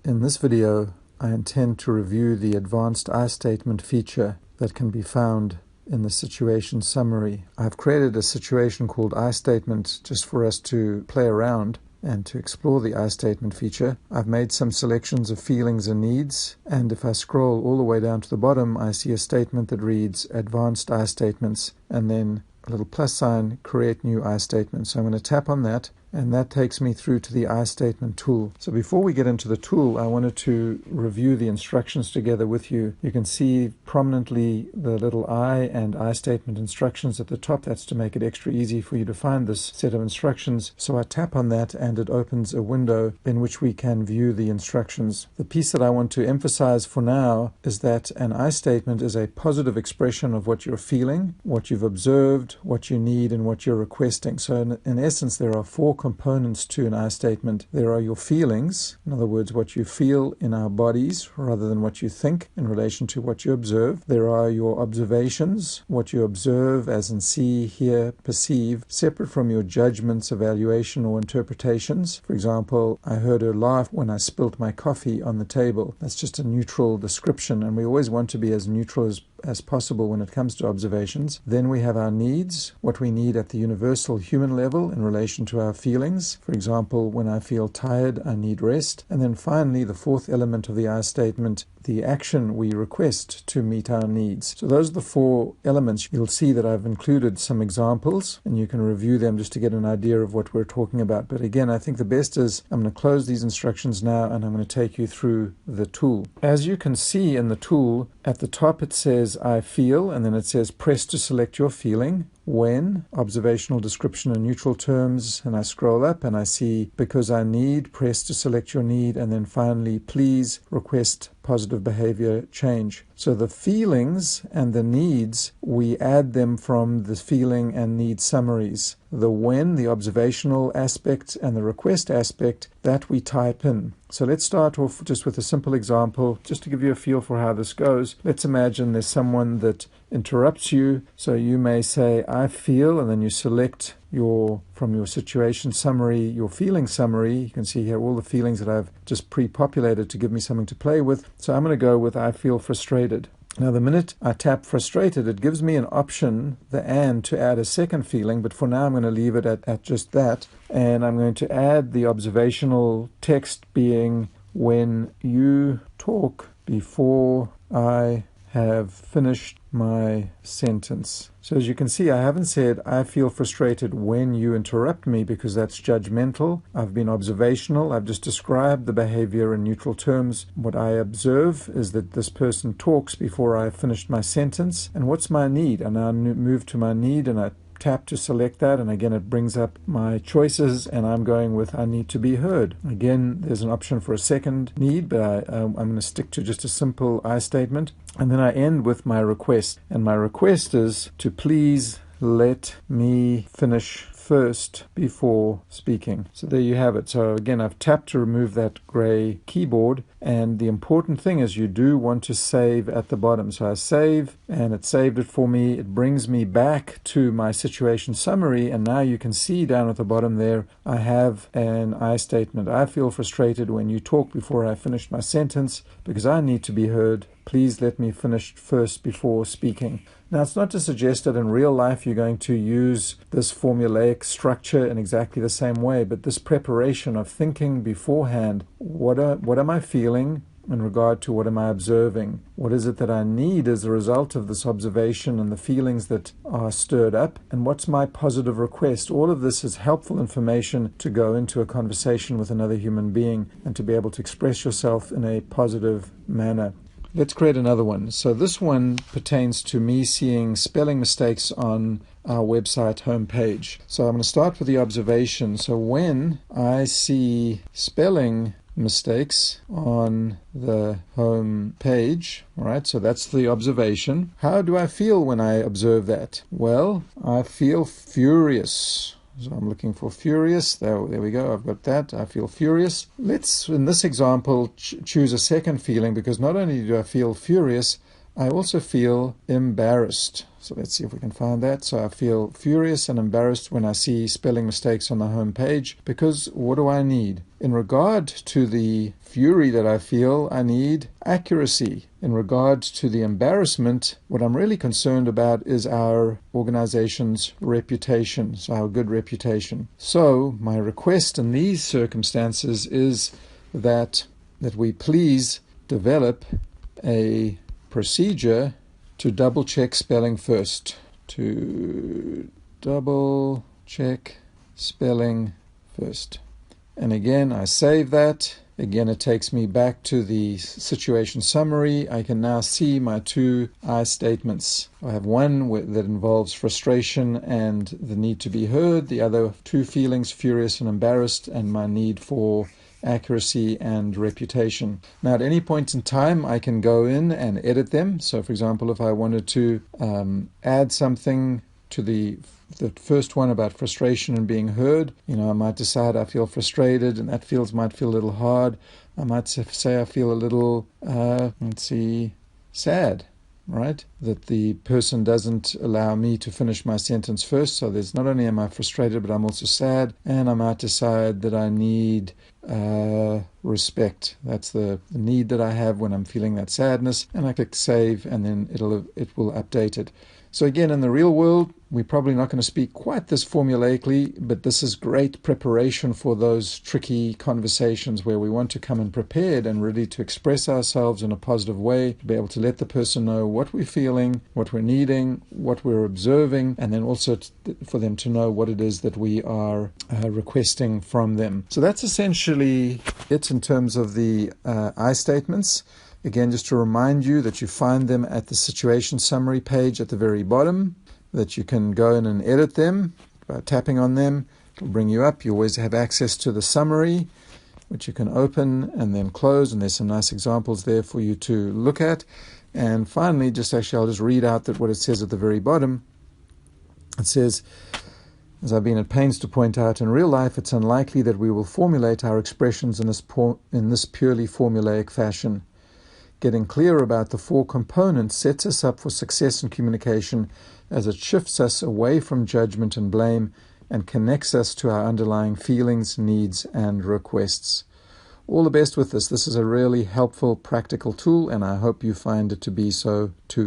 In this video, I intend to review the advanced I statement feature that can be found in the situation summary. I've created a situation called I statement just for us to play around and to explore the I statement feature. I've made some selections of feelings and needs, and if I scroll all the way down to the bottom, I see a statement that reads Advanced I Statements, and then a little plus sign, Create New I Statement. So I'm going to tap on that, and that takes me through to the I statement tool. So before we get into the tool, I wanted to review the instructions together with you. You can see prominently the little I and I statement instructions at the top. That's to make it extra easy for you to find this set of instructions. So I tap on that and it opens a window in which we can view the instructions. The piece that I want to emphasize for now is that an I statement is a positive expression of what you're feeling, what you've observed, what you need, and what you're requesting. So in essence, there are four components to an I statement. There are your feelings, in other words, what you feel in our bodies rather than what you think in relation to what you observe. There are your observations, what you observe as in see, hear, perceive, separate from your judgments, evaluation, or interpretations. For example, I heard her laugh when I spilt my coffee on the table. That's just a neutral description, and we always want to be as neutral as possible when it comes to observations. Then we have our needs, what we need at the universal human level in relation to our feelings. For example, when I feel tired, I need rest. And then finally, the fourth element of the I statement, the action we request to meet our needs. So those are the four elements. You'll see that I've included some examples, and you can review them just to get an idea of what we're talking about. But again, I think the best is I'm going to close these instructions now, and I'm going to take you through the tool. As you can see in the tool, at the top it says I feel, and then it says press to select your feeling. When, observational description in neutral terms, and I scroll up and I see because I need, press to select your need, and then finally please request positive behavior change. So the feelings and the needs, we add them from the feeling and need summaries. The when, the observational aspect, and the request aspect, that we type in. So let's start off just with a simple example, just to give you a feel for how this goes. Let's imagine there's someone that interrupts you. So you may say, I feel, and then you select from your situation summary, your feeling summary. You can see here all the feelings that I've just pre-populated to give me something to play with. So I'm going to go with I feel frustrated. Now the minute I tap frustrated, it gives me an option, the and, to add a second feeling, but for now I'm going to leave it at just that. And I'm going to add the observational text being when you talk before I have finished my sentence. So as you can see, I haven't said I feel frustrated when you interrupt me because that's judgmental. I've been observational. I've just described the behavior in neutral terms. What I observe is that this person talks before I have finished my sentence. And what's my need? And I move to my need and I tap to select that, and again it brings up my choices, and I'm going with I need to be heard. Again, there's an option for a second need, but I'm going to stick to just a simple I statement. And then I end with my request, and my request is to please let me finish first before speaking. So there you have it. So again, I've tapped to remove that gray keyboard, and the important thing is you do want to save at the bottom. So I save, and it saved it for me. It brings me back to my situation summary, and now you can see down at the bottom there I have an I statement. I feel frustrated when you talk before I finish my sentence because I need to be heard. Please let me finish first before speaking. Now, it's not to suggest that in real life you're going to use this formulaic structure in exactly the same way, but this preparation of thinking beforehand, what am I feeling in regard to what am I observing? What is it that I need as a result of this observation and the feelings that are stirred up? And what's my positive request? All of this is helpful information to go into a conversation with another human being and to be able to express yourself in a positive manner. Let's create another one. So this one pertains to me seeing spelling mistakes on our website homepage. So I'm going to start with the observation. So when I see spelling mistakes on the home page, all right, so that's the observation. How do I feel when I observe that? Well, I feel furious. So I'm looking for furious. There we go. I've got that. I feel furious. Let's, in this example, choose a second feeling, because not only do I feel furious, I also feel embarrassed. So let's see if we can find that. So I feel furious and embarrassed when I see spelling mistakes on the home page, because what do I need? In regard to the fury that I feel, I need accuracy. In regard to the embarrassment, what I'm really concerned about is our organization's reputation, so our good reputation. So my request in these circumstances is that we please develop a procedure to double check spelling first. To double check spelling first. And again, I save that. Again, it takes me back to the situation summary. I can now see my two I statements. I have one that involves frustration and the need to be heard. The other two feelings, furious and embarrassed, and my need for accuracy and reputation. Now, at any point in time, I can go in and edit them. So, for example, if I wanted to add something to the first one about frustration and being heard, I might decide I feel frustrated, and that might feel a little hard. I might say I feel a little, sad, right? That the person doesn't allow me to finish my sentence first. So there's not only am I frustrated, but I'm also sad. And I might decide that I need respect. That's the need that I have when I'm feeling that sadness. And I click save, and then it will update it. So again, in the real world, we're probably not going to speak quite this formulaically, but this is great preparation for those tricky conversations where we want to come in prepared and ready to express ourselves in a positive way, to be able to let the person know what we're feeling, what we're needing, what we're observing, and then also for them to know what it is that we are requesting from them. So that's essentially it in terms of the I statements. Again, just to remind you that you find them at the situation summary page at the very bottom, that you can go in and edit them by tapping on them. It'll bring you up. You always have access to the summary, which you can open and then close, and there's some nice examples there for you to look at. And finally, I'll just read out what it says at the very bottom. It says, as I've been at pains to point out, in real life it's unlikely that we will formulate our expressions in this purely formulaic fashion. Getting clear about the four components sets us up for success in communication, as it shifts us away from judgment and blame and connects us to our underlying feelings, needs, and requests. All the best with this. This is a really helpful, practical tool, and I hope you find it to be so too.